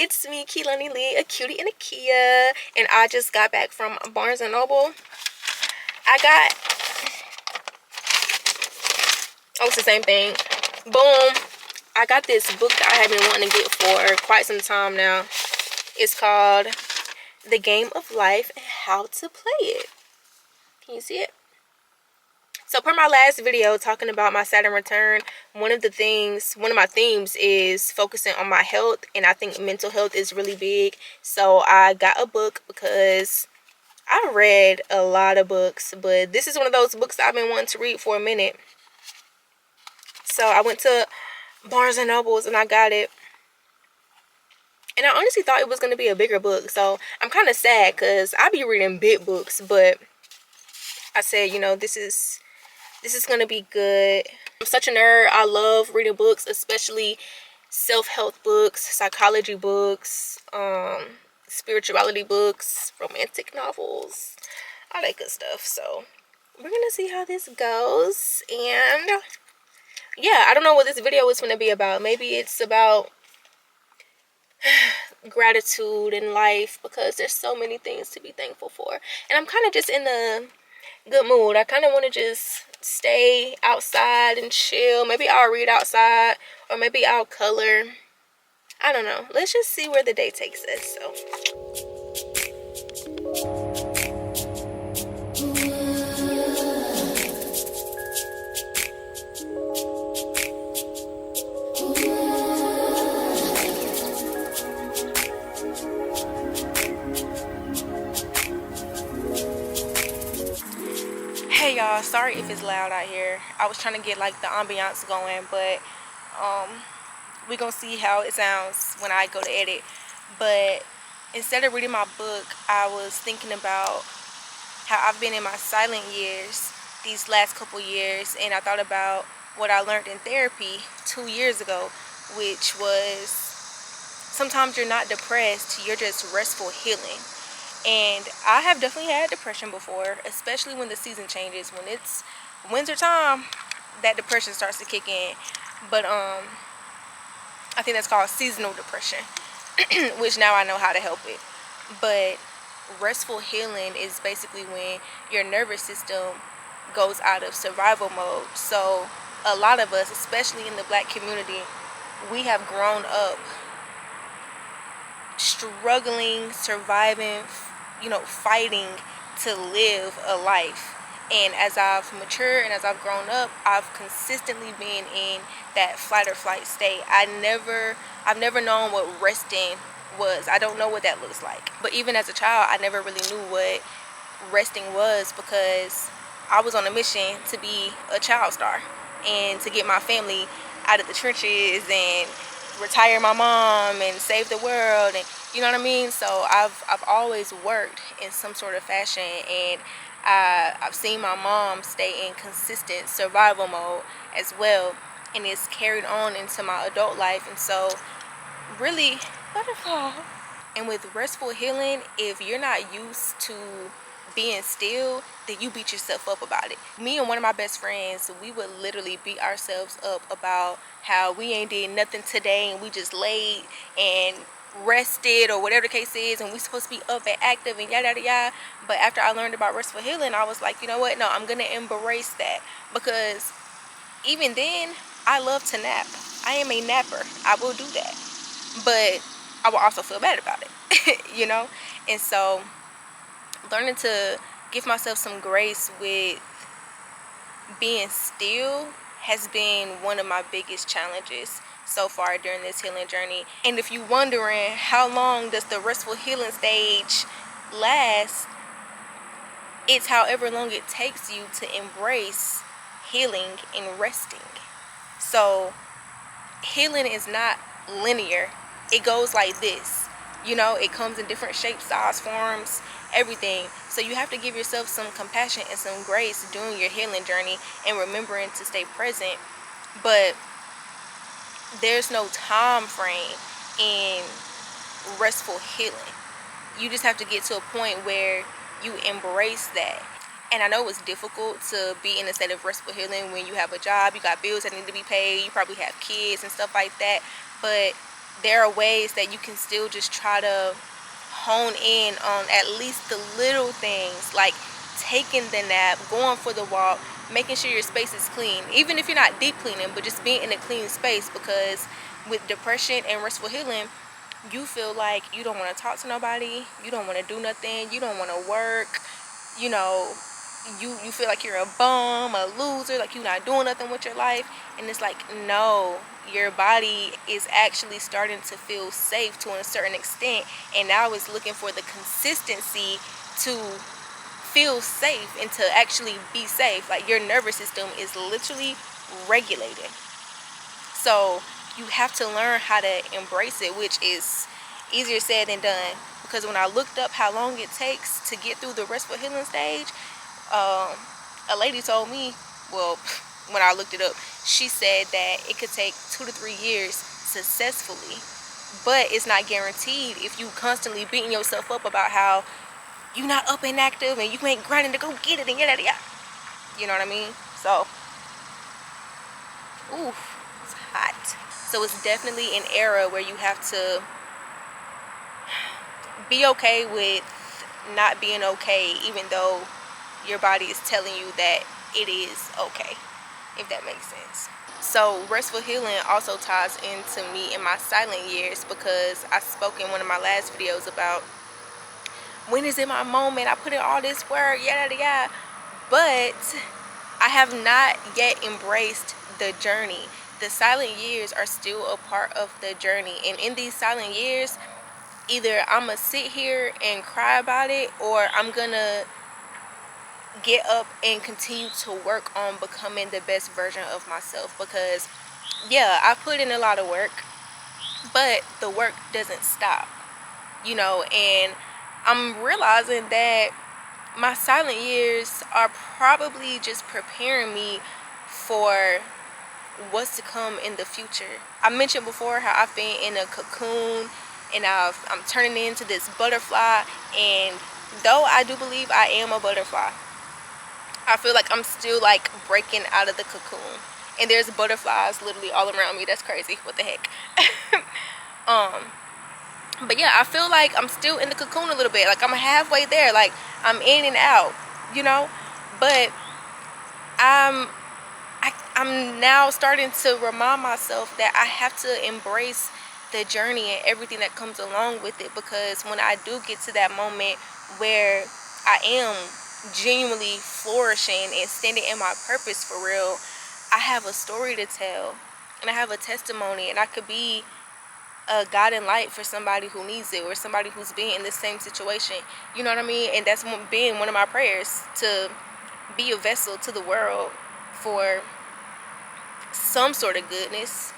it's me, Kilonilee, a cutie and a Kia, and I just got back from Barnes & Noble. It's the same thing. Boom. I got this book that I have been wanting to get for quite some time now. It's called The Game of Life and How to Play It. Can you see it? So per my last video talking about my Saturn return, one of my themes is focusing on my health, and I think mental health is really big. So I got a book because I read a lot of books, but this is one of those books that I've been wanting to read for a minute. So I went to Barnes & Nobles and I got it. And I honestly thought it was going to be a bigger book. So I'm kind of sad because I be reading big books, but I said, you know, this is going to be good. I'm such a nerd. I love reading books, especially self-help books, psychology books, spirituality books, romantic novels, all that good stuff. So we're going to see how this goes. And yeah, I don't know what this video is going to be about. Maybe it's about gratitude in life, because there's so many things to be thankful for. And I'm kind of just in a good mood. I kind of want to just stay outside and chill. Maybe I'll read outside, or maybe I'll color. I don't know. Let's just see where the day takes us. So hey y'all, sorry if it's loud out here. I was trying to get like the ambiance going, but we're gonna see how it sounds when I go to edit. But instead of reading my book, I was thinking about how I've been in my silent years these last couple years, and I thought about what I learned in therapy 2 years ago, which was sometimes you're not depressed, you're just restful healing. And I have definitely had depression before, especially when the season changes. When it's winter time, that depression starts to kick in. But I think that's called seasonal depression, which now I know how to help it. But restful healing is basically when your nervous system goes out of survival mode. So a lot of us, especially in the Black community, we have grown up struggling, surviving, you know, fighting to live a life. And as I've matured and as I've grown up, I've consistently been in that flight or flight state. I've never known what resting was. I don't know what that looks like. But even as a child, I never really knew what resting was, because I was on a mission to be a child star and to get my family out of the trenches and retire my mom and save the world, and you know what I mean. So I've always worked in some sort of fashion, and I've seen my mom stay in consistent survival mode as well, and it's carried on into my adult life. And so really, butterfly. And with restful healing, if you're not used to being still, then you beat yourself up about it. Me and one of my best friends, we would literally beat ourselves up about how we ain't did nothing today, and we just laid and rested, or whatever the case is, and we supposed to be up and active and yada yada yada. But after I learned about restful healing, I was like, you know what, no, I'm gonna embrace that, because even then I love to nap. I am a napper. I will do that, but I will also feel bad about it. You know. And so learning to give myself some grace with being still has been one of my biggest challenges so far during this healing journey. And if you're wondering how long does the restful healing stage last, it's however long it takes you to embrace healing and resting. So healing is not linear. It goes like this, you know, it comes in different shapes, size, forms, everything. So you have to give yourself some compassion and some grace during your healing journey, and remembering to stay present. But there's no time frame in restful healing. You just have to get to a point where you embrace that. And I know it's difficult to be in a state of restful healing when you have a job, you got bills that need to be paid, you probably have kids and stuff like that. But there are ways that you can still just try to hone in on at least the little things, like taking the nap, going for the walk, making sure your space is clean, even if you're not deep cleaning, but just being in a clean space. Because with depression and restful healing, you feel like you don't want to talk to nobody, you don't want to do nothing, you don't want to work, you know, you feel like you're a bum, a loser, like you're not doing nothing with your life. And it's like, no, your body is actually starting to feel safe to a certain extent, and now it's looking for the consistency to feel safe and to actually be safe. Like, your nervous system is literally regulated. So you have to learn how to embrace it, which is easier said than done. Because when I looked up how long it takes to get through the restful healing stage, a lady told me, well, when I looked it up, she said that it could take 2 to 3 years successfully, but it's not guaranteed if you constantly beating yourself up about how you not up and active and you ain't grinding to go get it and yada yada. You know what I mean? So, ooh, it's hot. So it's definitely an era where you have to be okay with not being okay, even though your body is telling you that it is okay, if that makes sense. So restful healing also ties into me in my silent years, because I spoke in one of my last videos about when is it my moment, I put in all this work, yada yada, but I have not yet embraced the journey. The silent years are still a part of the journey, and in these silent years, either I'm gonna sit here and cry about it, or I'm gonna get up and continue to work on becoming the best version of myself. Because yeah, I put in a lot of work, but the work doesn't stop, you know. And I'm realizing that my silent years are probably just preparing me for what's to come in the future. I mentioned before how I've been in a cocoon, and I'm turning into this butterfly. And though I do believe I am a butterfly, I feel like I'm still like breaking out of the cocoon, and there's butterflies literally all around me. That's crazy. What the heck? But yeah, I feel like I'm still in the cocoon a little bit. Like, I'm halfway there. Like, I'm in and out, you know. But I'm now starting to remind myself that I have to embrace the journey and everything that comes along with it. Because when I do get to that moment where I am genuinely flourishing and standing in my purpose for real, I have a story to tell, and I have a testimony, and I could be a guiding light for somebody who needs it, or somebody who's been in the same situation. You know what I mean? And that's been one of my prayers, to be a vessel to the world for some sort of goodness.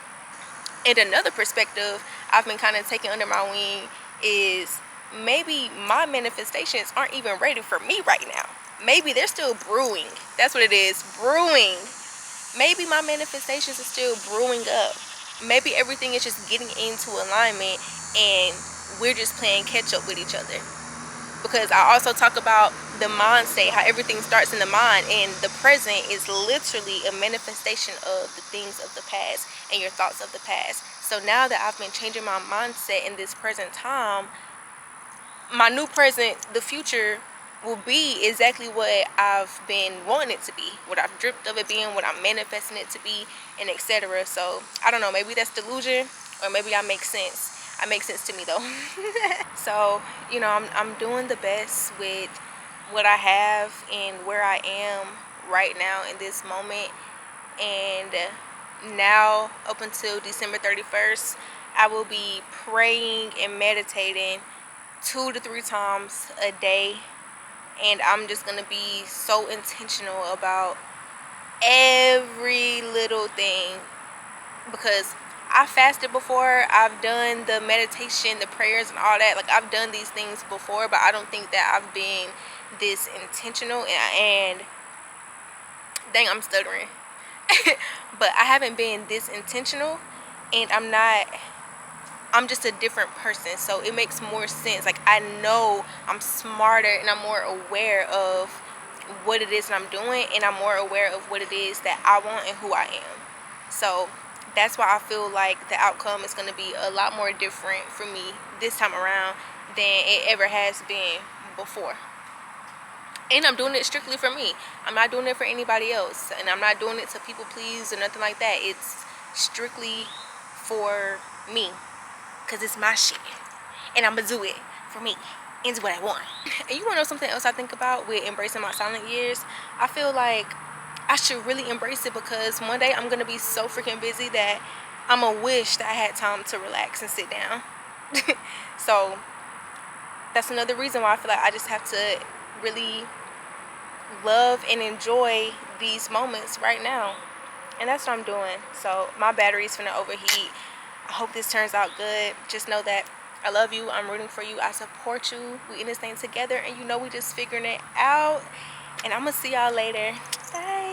And another perspective I've been kind of taking under my wing is, maybe my manifestations aren't even ready for me right now. Maybe they're still brewing. That's what it is, brewing. Maybe my manifestations are still brewing up. Maybe everything is just getting into alignment, and we're just playing catch up with each other. Because I also talk about the mind state, how everything starts in the mind, and the present is literally a manifestation of the things of the past and your thoughts of the past. So now that I've been changing my mindset in this present time, my new present, the future, will be exactly what I've been wanting it to be, what I've dreamt of it being, what I'm manifesting it to be, and etc. So I don't know, maybe that's delusion, or maybe I make sense. I make sense to me though. So, you know, I'm doing the best with what I have and where I am right now in this moment. And now, up until December 31st, I will be praying and meditating 2 to 3 times a day. And I'm just going to be so intentional about every little thing, because I fasted before. I've done the meditation, the prayers, and all that. Like, I've done these things before, but I don't think that I've been this intentional. And dang, I'm stuttering. But I haven't been this intentional, and I'm just a different person. So it makes more sense. Like, I know I'm smarter and I'm more aware of what it is that I'm doing, and I'm more aware of what it is that I want and who I am. So that's why I feel like the outcome is going to be a lot more different for me this time around than it ever has been before. And I'm doing it strictly for me. I'm not doing it for anybody else, and I'm not doing it to people please or nothing like that. It's strictly for me, because it's my shit, and I'm gonna do it for me and do what I want. And you wanna know something else I think about with embracing my silent years? I feel like I should really embrace it, because one day I'm gonna be so freaking busy that I'm gonna wish that I had time to relax and sit down. So that's another reason why I feel like I just have to really love and enjoy these moments right now. And that's what I'm doing. So my battery's finna overheat. I hope this turns out good. Just know that I love you. I'm rooting for you. I support you. We in this thing together, and you know we just figuring it out. And I'm gonna see y'all later. Bye.